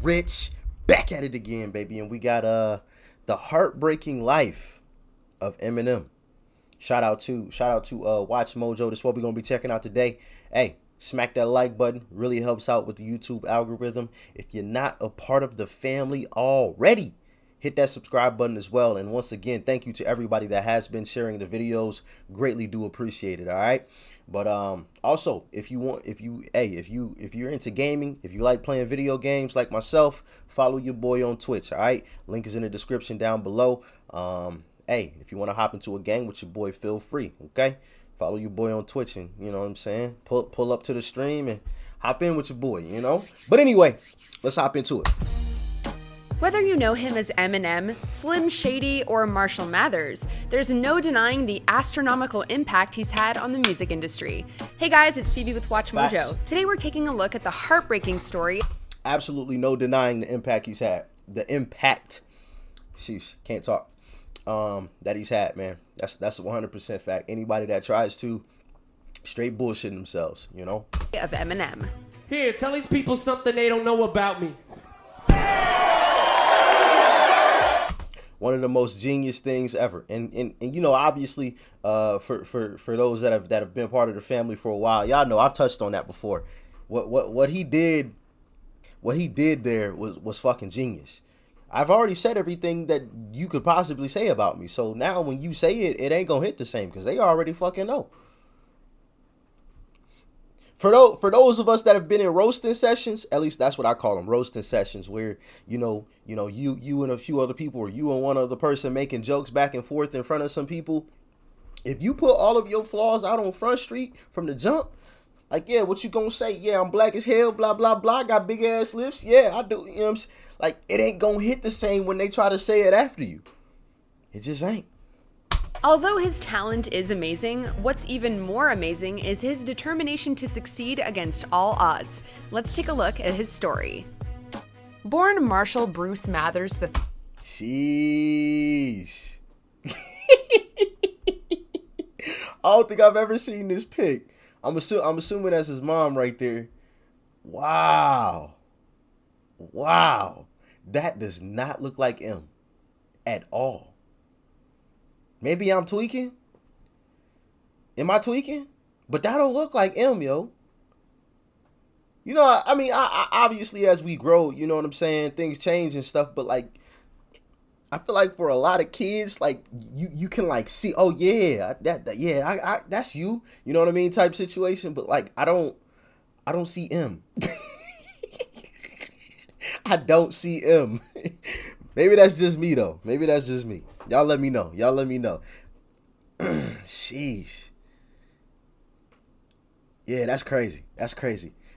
Rich, back at it again, baby. And we got the heartbreaking life of Eminem. Shout out to Watch Mojo. This is what we're gonna be checking out today. Hey, smack that like button. Really helps out with the YouTube algorithm. If you're not a part of the family already, hit that subscribe button as well. And once again, thank you to everybody that has been sharing the videos. Greatly do appreciate it. All right. But also, if you're into gaming, if you like playing video games like myself, follow your boy on Twitch. All right. Link is in the description down below. Hey, if you want to hop into a game with your boy, feel free. Okay. Follow your boy on Twitch, and you know what I'm saying? Pull up to the stream and hop in with your boy, you know? But anyway, let's hop into it. Whether you know him as Eminem, Slim Shady, or Marshall Mathers, there's no denying the astronomical impact he's had on the music industry. Hey guys, it's Phoebe with Watch Mojo. Facts. Today we're taking a look at the heartbreaking story. Absolutely no denying the impact he's had. The impact, sheesh, can't talk, that he's had, man. That's a 100% fact. Anybody that tries to straight bullshit themselves, you know? Of Eminem. Here, tell these people something they don't know about me. One of the most genius things ever, and you know, obviously, for those that have been part of the family for a while, y'all know I've touched on that before. What he did there was fucking genius. I've already said everything that you could possibly say about me, so now when you say it, it ain't gonna hit the same because they already fucking know. For those of us that have been in roasting sessions, at least that's what I call them, roasting sessions, where you and a few other people, or you and one other person making jokes back and forth in front of some people. If you put all of your flaws out on Front Street from the jump, like, yeah, what you gonna say? Yeah, I'm black as hell, blah blah blah. Got big ass lips. Yeah, I do. You know what I'm saying? Like, it ain't gonna hit the same when they try to say it after you. It just ain't. Although his talent is amazing, what's even more amazing is his determination to succeed against all odds. Let's take a look at his story. Born Marshall Bruce Mathers the Sheesh. I don't think I've ever seen this pic. I'm assuming that's his mom right there. Wow. That does not look like M at all. Maybe I'm tweaking. Am I tweaking? But that don't look like M, yo. You know, I mean, I obviously as we grow, you know what I'm saying, things change and stuff. But like, I feel like for a lot of kids, like you can like see, oh yeah, I that's you. You know what I mean, type situation. But like, I don't see M. I don't see M. Maybe that's just me though. Maybe that's just me. Y'all let me know. Sheesh. Yeah, that's crazy.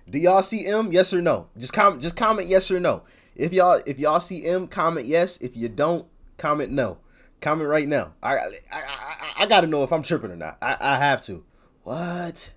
Do y'all see M? Yes or no? Just comment yes or no. If y'all see M, comment yes. If you don't, comment no. Comment right now. I gotta know if I'm tripping or not. I have to. What?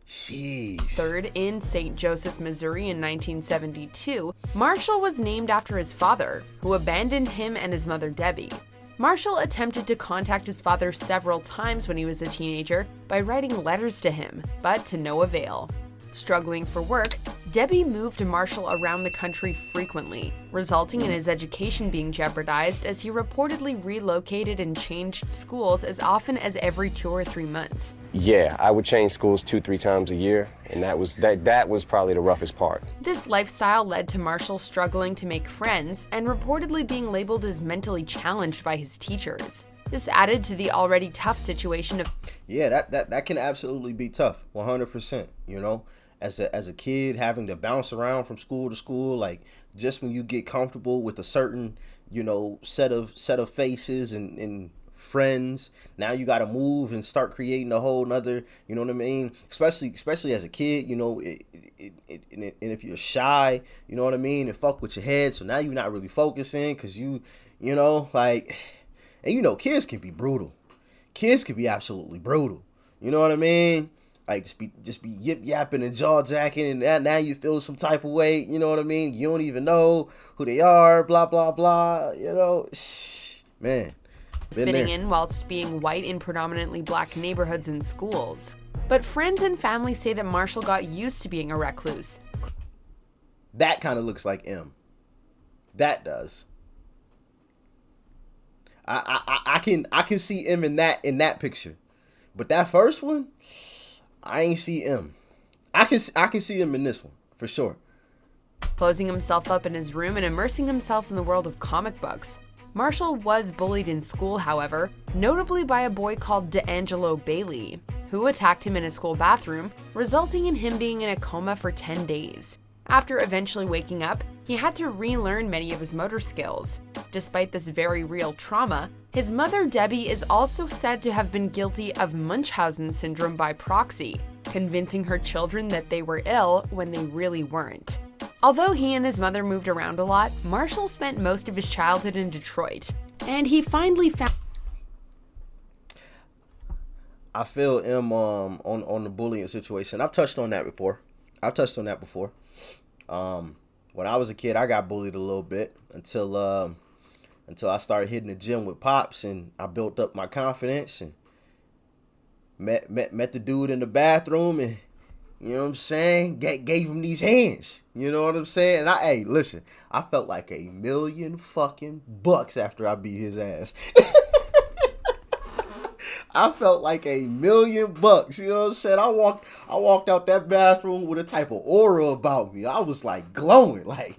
Sheesh. Third in St. Joseph, Missouri in 1972, Marshall was named after his father, who abandoned him and his mother Debbie. Marshall attempted to contact his father several times when he was a teenager by writing letters to him, but to no avail. Struggling for work, Debbie moved Marshall around the country frequently, resulting in his education being jeopardized as he reportedly relocated and changed schools as often as every 2 or 3 months. Yeah, I would change schools 2-3 times a year, and that was probably the roughest part. This lifestyle led to Marshall struggling to make friends and reportedly being labeled as mentally challenged by his teachers. This added to the already tough situation of... Yeah, that can absolutely be tough, 100%, you know? As a kid, having to bounce around from school to school, like, just when you get comfortable with a certain, you know, set of faces and friends, now you got to move and start creating a whole nother, you know what I mean? Especially as a kid, you know, and if you're shy, you know what I mean, and fuck with your head, so now you're not really focusing because you know, like, and you know, kids can be brutal. Kids can be absolutely brutal. You know what I mean? Like, just be yip yapping and jaw jacking, and now you feel some type of way. You know what I mean? You don't even know who they are. Blah blah blah. You know, man. Fitting in whilst being white in predominantly black neighborhoods and schools. But friends and family say that Marshall got used to being a recluse. That kind of looks like M. That does. I can see M in that picture, but that first one, I ain't see M. I can see him in this one for sure. Closing himself up in his room and immersing himself in the world of comic books. Marshall was bullied in school, however, notably by a boy called D'Angelo Bailey, who attacked him in a school bathroom, resulting in him being in a coma for 10 days. After eventually waking up, he had to relearn many of his motor skills. Despite this very real trauma, his mother Debbie is also said to have been guilty of Munchausen syndrome by proxy, convincing her children that they were ill when they really weren't. Although he and his mother moved around a lot, Marshall spent most of his childhood in Detroit, and he finally found... I feel him on the bullying situation. I've touched on that before. When I was a kid, I got bullied a little bit until I started hitting the gym with Pops, and I built up my confidence and met the dude in the bathroom, and you know what I'm saying, gave him these hands. You know what I'm saying? And hey, listen, I felt like $1 million fucking bucks after I beat his ass. I felt like $1 million bucks. You know what I'm saying? I walked out that bathroom with a type of aura about me. I was like glowing, like.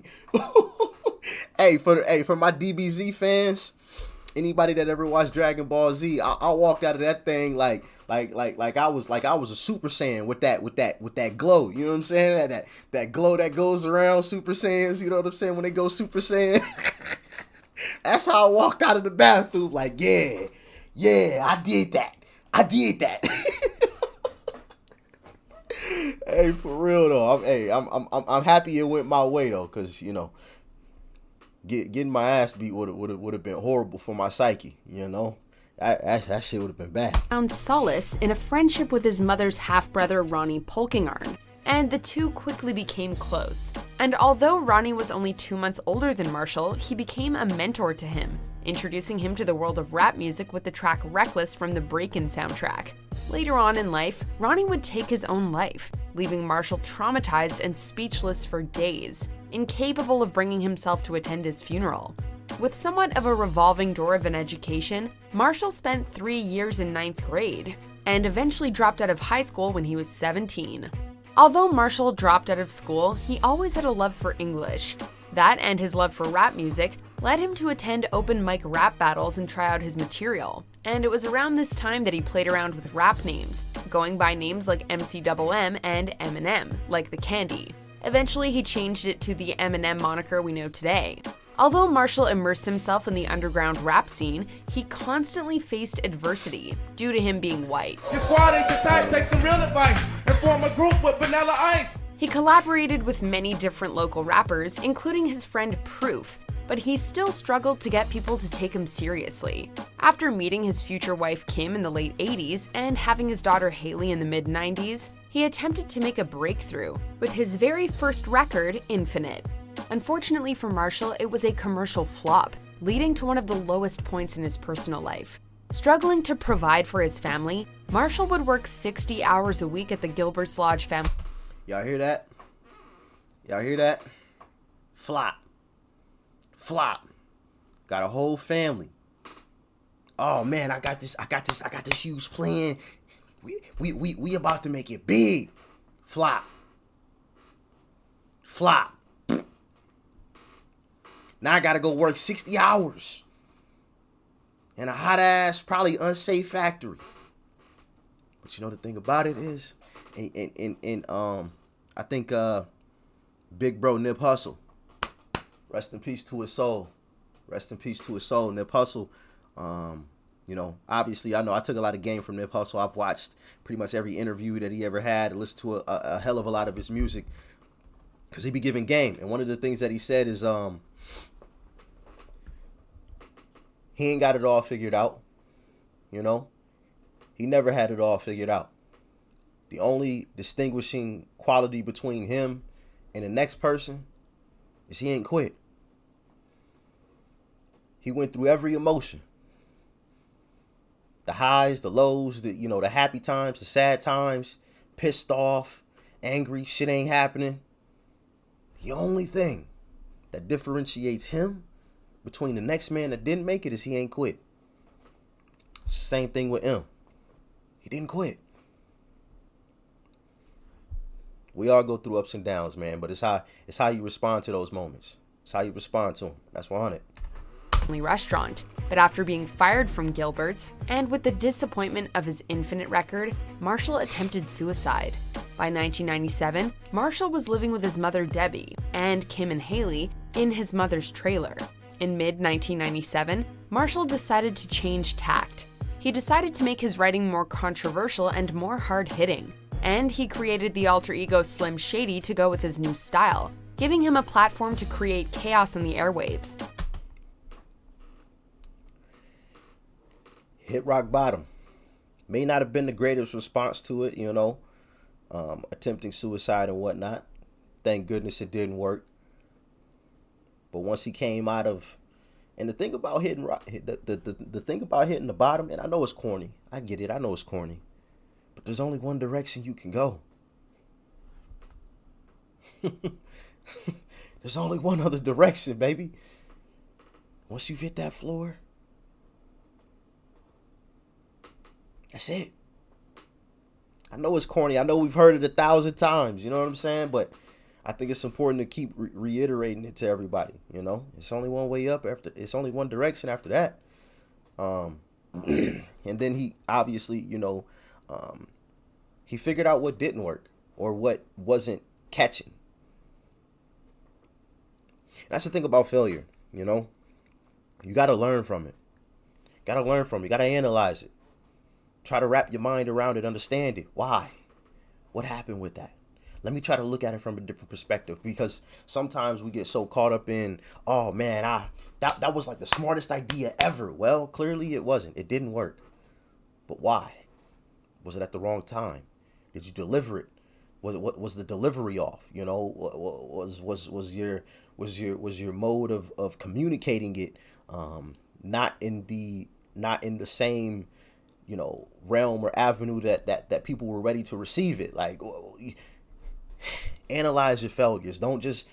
Hey, for my DBZ fans, anybody that ever watched Dragon Ball Z, I walked out of that thing like I was a Super Saiyan with that glow. You know what I'm saying? That glow that goes around Super Saiyans. You know what I'm saying? When they go Super Saiyan, that's how I walked out of the bathroom. Like, yeah, I did that. Hey, for real though. I'm happy it went my way though, cause you know, getting my ass beat would have been horrible for my psyche. You know, that shit would have been bad. Found solace in a friendship with his mother's half-brother Ronnie Polkingarn, and the two quickly became close. And although Ronnie was only 2 months older than Marshall, he became a mentor to him, introducing him to the world of rap music with the track Reckless from the Breakin' soundtrack. Later on in life, Ronnie would take his own life, leaving Marshall traumatized and speechless for days, incapable of bringing himself to attend his funeral. With somewhat of a revolving door of an education, Marshall spent 3 years in 9th grade, and eventually dropped out of high school when he was 17. Although Marshall dropped out of school, he always had a love for English. That and his love for rap music led him to attend open mic rap battles and try out his material. And it was around this time that he played around with rap names, going by names like MCMM and Eminem, like the candy. Eventually, he changed it to the Eminem moniker we know today. Although Marshall immersed himself in the underground rap scene, he constantly faced adversity due to him being white. Your squad ain't your type, take some real advice and form a group with Vanilla Ice. He collaborated with many different local rappers, including his friend Proof, but he still struggled to get people to take him seriously. After meeting his future wife Kim in the late 80s and having his daughter Haley in the mid-90s, he attempted to make a breakthrough with his very first record, Infinite. Unfortunately for Marshall, it was a commercial flop, leading to one of the lowest points in his personal life. Struggling to provide for his family, Marshall would work 60 hours a week at the Gilbert's Lodge family. Y'all hear that? Flop. Got a whole family. Oh man, I got this huge plan. We about to make it big. Flop. Now I gotta go work 60 hours in a hot ass, probably unsafe factory. But you know the thing about it is, I think big bro Nip Hussle, rest in peace to his soul. Nip Hussle. You know, obviously, I know I took a lot of game from Nip Hussle. I've watched pretty much every interview that he ever had and listened to a hell of a lot of his music because he be giving game. And one of the things that he said is he ain't got it all figured out. You know, he never had it all figured out. The only distinguishing quality between him and the next person is he ain't quit. He went through every emotion. The highs, the lows, the happy times, the sad times, pissed off, angry, shit ain't happening. The only thing that differentiates him between the next man that didn't make it is he ain't quit. Same thing with M. He didn't quit. We all go through ups and downs, man, but it's how you respond to those moments. It's how you respond to them. That's 100. Restaurant, but after being fired from Gilbert's and with the disappointment of his Infinite record, Marshall attempted suicide. By 1997, Marshall was living with his mother Debbie and Kim and Haley in his mother's trailer. In mid-1997, Marshall decided to change tact. He decided to make his writing more controversial and more hard-hitting, and he created the alter ego Slim Shady to go with his new style, giving him a platform to create chaos on the airwaves. Hit rock bottom. May not have been the greatest response to it, attempting suicide and whatnot. Thank goodness it didn't work. But once he came out of, and the thing about hitting rock, the thing about hitting the bottom, and I know it's corny. I get it. I know it's corny. But there's only one direction you can go. There's only one other direction, baby. Once you've hit that floor, that's it. I know it's corny. I know we've heard it 1,000 times. You know what I'm saying? But I think it's important to keep reiterating it to everybody. It's only one way up after. It's only one direction after that. And then he obviously, he figured out what didn't work or what wasn't catching. And that's the thing about failure. You got to learn from it. You got to analyze it. Try to wrap your mind around it, understand it. Why? What happened with that? Let me try to look at it from a different perspective, because sometimes we get so caught up in, oh man, that was like the smartest idea ever. Well, clearly it wasn't. It didn't work. But why? Was it at the wrong time? Did you deliver it? Was the delivery off? Was your mode of communicating it not in the same realm or avenue that people were ready to receive it? Like, analyze your failures. Don't just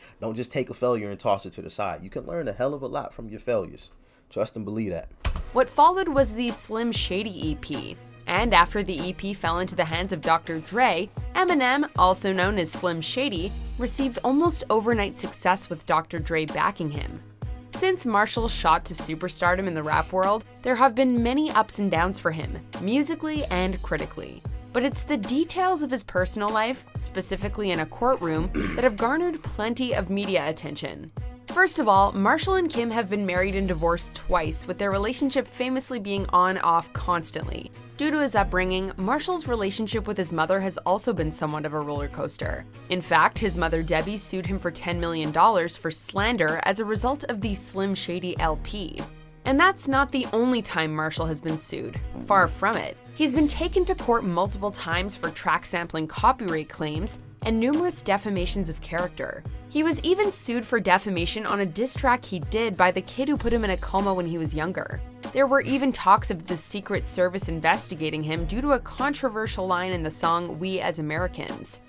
take a failure and toss it to the side. You can learn a hell of a lot from your failures. Trust and believe that. What followed was the Slim Shady EP, and after the EP fell into the hands of Dr. Dre, Eminem, also known as Slim Shady, received almost overnight success with Dr. Dre backing him. Since Marshall's shot to superstardom in the rap world, there have been many ups and downs for him, musically and critically. But it's the details of his personal life, specifically in a courtroom, that have garnered plenty of media attention. First of all, Marshall and Kim have been married and divorced twice, with their relationship famously being on-off constantly. Due to his upbringing, Marshall's relationship with his mother has also been somewhat of a roller coaster. In fact, his mother Debbie sued him for $10 million for slander as a result of the Slim Shady LP. And that's not the only time Marshall has been sued. Far from it. He's been taken to court multiple times for track sampling copyright claims and numerous defamations of character. He was even sued for defamation on a diss track he did by the kid who put him in a coma when he was younger. There were even talks of the Secret Service investigating him due to a controversial line in the song We as Americans.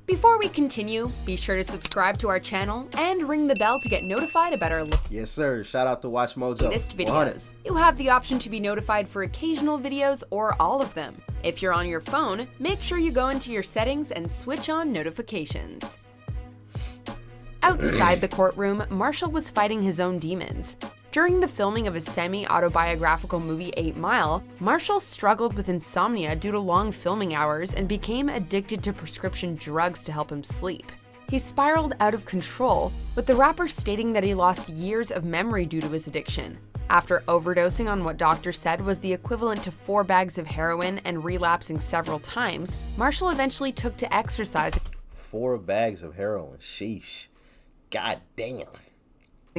Before we continue, be sure to subscribe to our channel and ring the bell to get notified about our Yes, sir. Shout out to Watch Mojo. latest 100. videos. You have the option to be notified for occasional videos or all of them. If you're on your phone, make sure you go into your settings and switch on notifications. Outside the courtroom, Marshall was fighting his own demons. During the filming of his semi-autobiographical movie 8 Mile, Marshall struggled with insomnia due to long filming hours and became addicted to prescription drugs to help him sleep. He spiraled out of control, with the rapper stating that he lost years of memory due to his addiction. After overdosing on what doctors said was the equivalent to 4 bags of heroin and relapsing several times, Marshall eventually took to exercising 4 bags of heroin. Sheesh. God damn.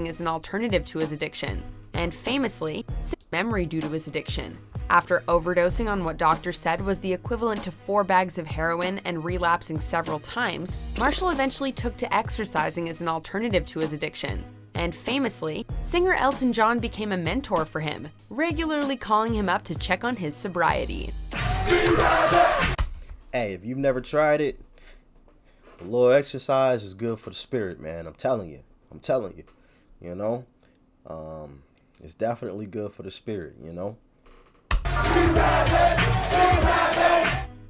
as an alternative to his addiction, and famously, memory due to his addiction. After overdosing on what doctors said was the equivalent to 4 bags of heroin and relapsing several times, Marshall eventually took to exercising as an alternative to his addiction. And famously, singer Elton John became a mentor for him, regularly calling him up to check on his sobriety. Hey, if you've never tried it, A little exercise is good for the spirit, man. I'm telling you. I'm telling you. You know, it's definitely good for the spirit. You know.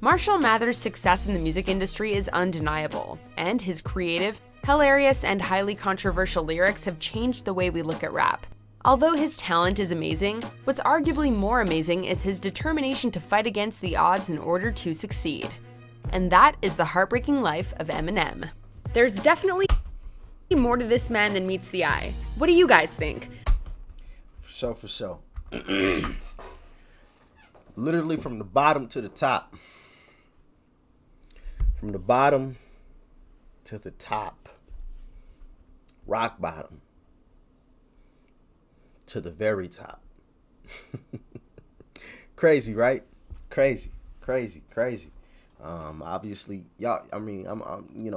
Marshall Mathers' success in the music industry is undeniable, and his creative, hilarious, and highly controversial lyrics have changed the way we look at rap. Although his talent is amazing, what's arguably more amazing is his determination to fight against the odds in order to succeed. And that is the heartbreaking life of Eminem. There's definitely more to this man than meets the eye. What do you guys think? For sure. Literally from the bottom to the top. From the bottom to the top. Rock bottom to the very top. Crazy, right? Crazy. Obviously, y'all. I mean,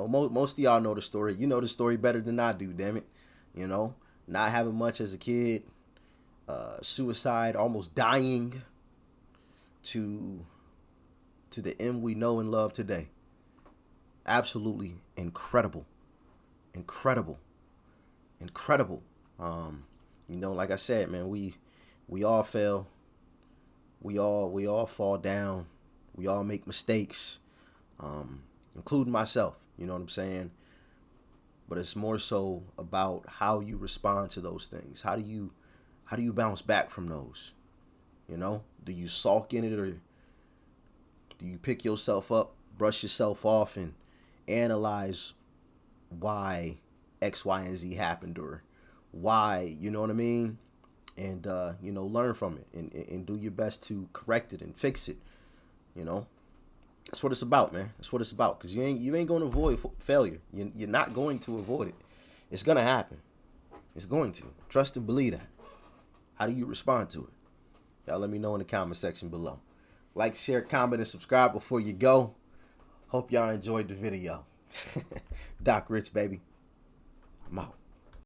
most of y'all know the story. You know the story better than I do. Damn it, you know, not having much as a kid, suicide, almost dying, to the end we know and love today. Absolutely incredible. Like I said, man, we all fail. We all fall down. We all make mistakes, including myself. You know what I'm saying? But it's more so about how you respond to those things. How do you bounce back from those? You know, do you sulk in it, or do you pick yourself up, brush yourself off, and analyze why X, Y, and Z happened, or why, you know what I mean? And, learn from it and do your best to correct it and fix it. You know, that's what it's about, man. That's what it's about. Because you ain't going to avoid failure. You're not going to avoid it. It's going to happen. It's going to. Trust and believe that. How do you respond to it? Y'all let me know in the comment section below. Like, share, comment, and subscribe before you go. Hope y'all enjoyed the video. Doc Rich, baby. I'm out.